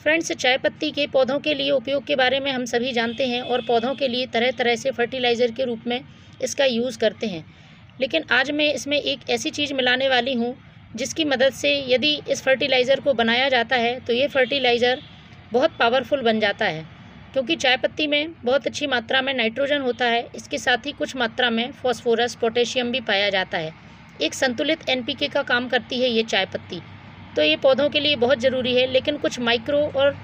Friends, चाय पत्ती के पौधों के लिए उपयोग के बारे में हम सभी जानते हैं और पौधों के लिए तरह तरह से फर्टिलाइज़र के रूप में इसका यूज़ करते हैं। लेकिन आज मैं इसमें एक ऐसी चीज़ मिलाने वाली हूँ जिसकी मदद से यदि इस फर्टिलाइज़र को बनाया जाता है तो ये फर्टिलाइज़र बहुत पावरफुल बन जाता है, क्योंकि चाय पत्ती में बहुत अच्छी मात्रा में नाइट्रोजन होता है। इसके साथ ही कुछ मात्रा में फॉस्फोरस, पोटेशियम भी पाया जाता है। एक संतुलित एनपीके का काम करती है ये चाय पत्ती। तो ये पौधों के लिए बहुत ज़रूरी है, लेकिन कुछ माइक्रो और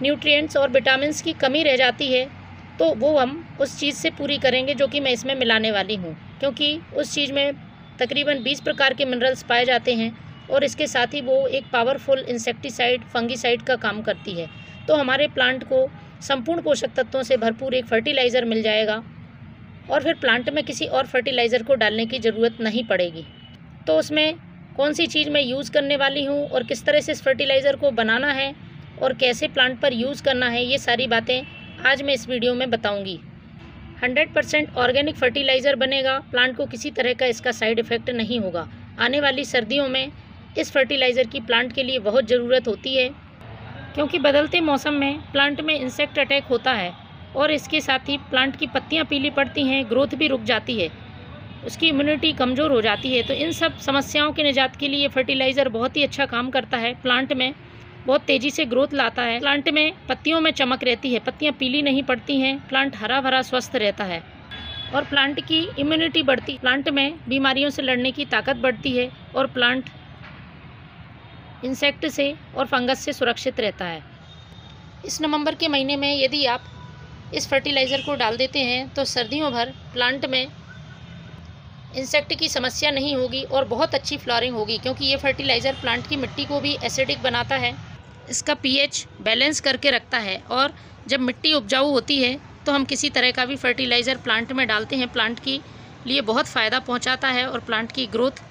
न्यूट्रिएंट्स और विटामिन्स की कमी रह जाती है, तो वो हम उस चीज़ से पूरी करेंगे जो कि मैं इसमें मिलाने वाली हूँ, क्योंकि उस चीज़ में तकरीबन 20 प्रकार के मिनरल्स पाए जाते हैं और इसके साथ ही वो एक पावरफुल इंसेक्टिसाइड, फंगिसाइड का काम करती है। तो हमारे प्लांट को संपूर्ण पोषक तत्वों से भरपूर एक फर्टिलाइज़र मिल जाएगा और फिर प्लांट में किसी और फर्टिलाइज़र को डालने की ज़रूरत नहीं पड़ेगी। तो उसमें कौन सी चीज़ मैं यूज़ करने वाली हूँ और किस तरह से इस फर्टिलाइज़र को बनाना है और कैसे प्लांट पर यूज़ करना है, ये सारी बातें आज मैं इस वीडियो में बताऊँगी। 100% ऑर्गेनिक फर्टिलाइज़र बनेगा, प्लांट को किसी तरह का इसका साइड इफ़ेक्ट नहीं होगा। आने वाली सर्दियों में इस फर्टिलाइज़र की प्लांट के लिए बहुत ज़रूरत होती है, क्योंकि बदलते मौसम में प्लांट में इंसेक्ट अटैक होता है और इसके साथ ही प्लांट की पत्तियाँ पीली पड़ती हैं, ग्रोथ भी रुक जाती है, उसकी इम्यूनिटी कमज़ोर हो जाती है। तो इन सब समस्याओं के निजात के लिए फर्टिलाइज़र बहुत ही अच्छा काम करता है। प्लांट में बहुत तेज़ी से ग्रोथ लाता है, प्लांट में पत्तियों में चमक रहती है, पत्तियां पीली नहीं पड़ती हैं, प्लांट हरा भरा स्वस्थ रहता है और प्लांट की इम्यूनिटी बढ़ती, प्लांट में बीमारियों से लड़ने की ताकत बढ़ती है और प्लांट इंसेक्ट से और फंगस से सुरक्षित रहता है। इस नवंबर के महीने में यदि आप इस फर्टिलाइज़र को डाल देते हैं तो सर्दियों भर प्लांट में इंसेक्ट की समस्या नहीं होगी और बहुत अच्छी फ्लावरिंग होगी, क्योंकि ये फर्टिलाइज़र प्लांट की मिट्टी को भी एसिडिक बनाता है, इसका पीएच बैलेंस करके रखता है और जब मिट्टी उपजाऊ होती है तो हम किसी तरह का भी फर्टिलाइज़र प्लांट में डालते हैं, प्लांट के लिए बहुत फ़ायदा पहुंचाता है और प्लांट की ग्रोथ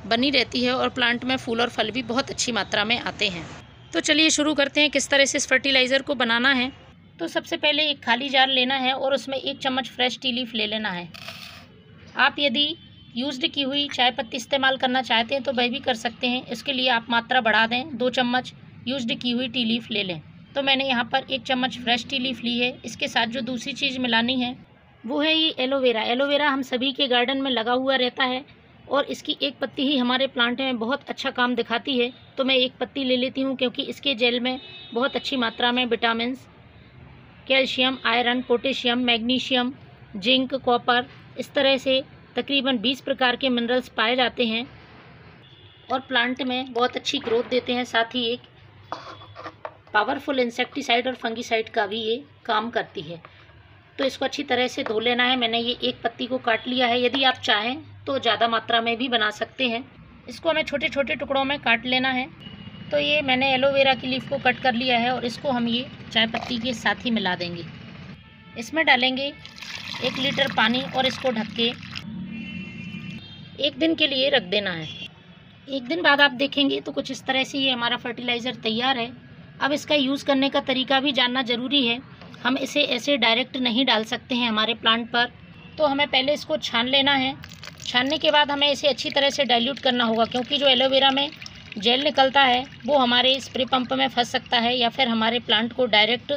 बनी रहती है और प्लांट में फूल और फल भी बहुत अच्छी मात्रा में आते हैं। तो चलिए शुरू करते हैं किस तरह से इस फर्टिलाइज़र को बनाना है। तो सबसे पहले एक खाली जार लेना है और उसमें 1 चम्मच फ्रेश टी लीफ ले लेना है। आप यदि यूज्ड की हुई चाय पत्ती इस्तेमाल करना चाहते हैं तो वह भी कर सकते हैं, इसके लिए आप मात्रा बढ़ा दें, 2 चम्मच यूज्ड की हुई टी लीफ ले लें। तो मैंने यहाँ पर 1 चम्मच फ्रेश टी लीफ ली है। इसके साथ जो दूसरी चीज़ मिलानी है वो है ये एलोवेरा। एलोवेरा हम सभी के गार्डन में लगा हुआ रहता है और इसकी एक पत्ती ही हमारे प्लांट में बहुत अच्छा काम दिखाती है। तो मैं एक पत्ती ले लेती हूँ, क्योंकि इसके जेल में बहुत अच्छी मात्रा में vitamins, calcium, iron, potassium, magnesium, zinc, copper, इस तरह से तकरीबन 20 प्रकार के मिनरल्स पाए जाते हैं और प्लांट में बहुत अच्छी ग्रोथ देते हैं। साथ ही एक पावरफुल इंसेक्टिसाइड और फंगिसाइड का भी ये काम करती है। तो इसको अच्छी तरह से धो लेना है। मैंने ये एक पत्ती को काट लिया है, यदि आप चाहें तो ज़्यादा मात्रा में भी बना सकते हैं। इसको हमें छोटे छोटे टुकड़ों में काट लेना है। तो ये मैंने एलोवेरा की लीफ को कट कर लिया है और इसको हम ये चाय पत्ती के साथ ही मिला देंगे। इसमें डालेंगे 1 लीटर पानी और इसको ढक के 1 दिन के लिए रख देना है। 1 दिन बाद आप देखेंगे तो कुछ इस तरह से ये हमारा फर्टिलाइज़र तैयार है। अब इसका यूज़ करने का तरीका भी जानना ज़रूरी है। हम इसे ऐसे डायरेक्ट नहीं डाल सकते हैं हमारे प्लांट पर, तो हमें पहले इसको छान लेना है। छानने के बाद हमें इसे अच्छी तरह से डाइल्यूट करना होगा, क्योंकि जो एलोवेरा में जेल निकलता है वो हमारे स्प्रे पंप में फंस सकता है या फिर हमारे प्लांट को डायरेक्ट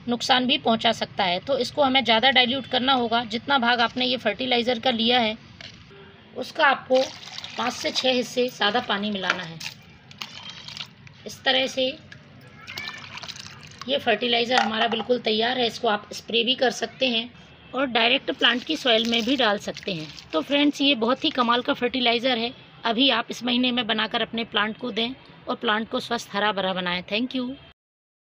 नुकसान भी पहुंचा सकता है। तो इसको हमें ज़्यादा डाइल्यूट करना होगा। जितना भाग आपने ये फर्टिलाइज़र का लिया है उसका आपको 5 से 6 हिस्से सादा पानी मिलाना है। इस तरह से ये फर्टिलाइज़र हमारा बिल्कुल तैयार है। इसको आप स्प्रे भी कर सकते हैं और डायरेक्ट प्लांट की सॉइल में भी डाल सकते हैं। तो फ्रेंड्स, ये बहुत ही कमाल का फर्टिलाइज़र है। अभी आप इस महीने में बनाकर अपने प्लांट को दें और प्लांट को स्वस्थ हरा भरा बनाएं। Thank you.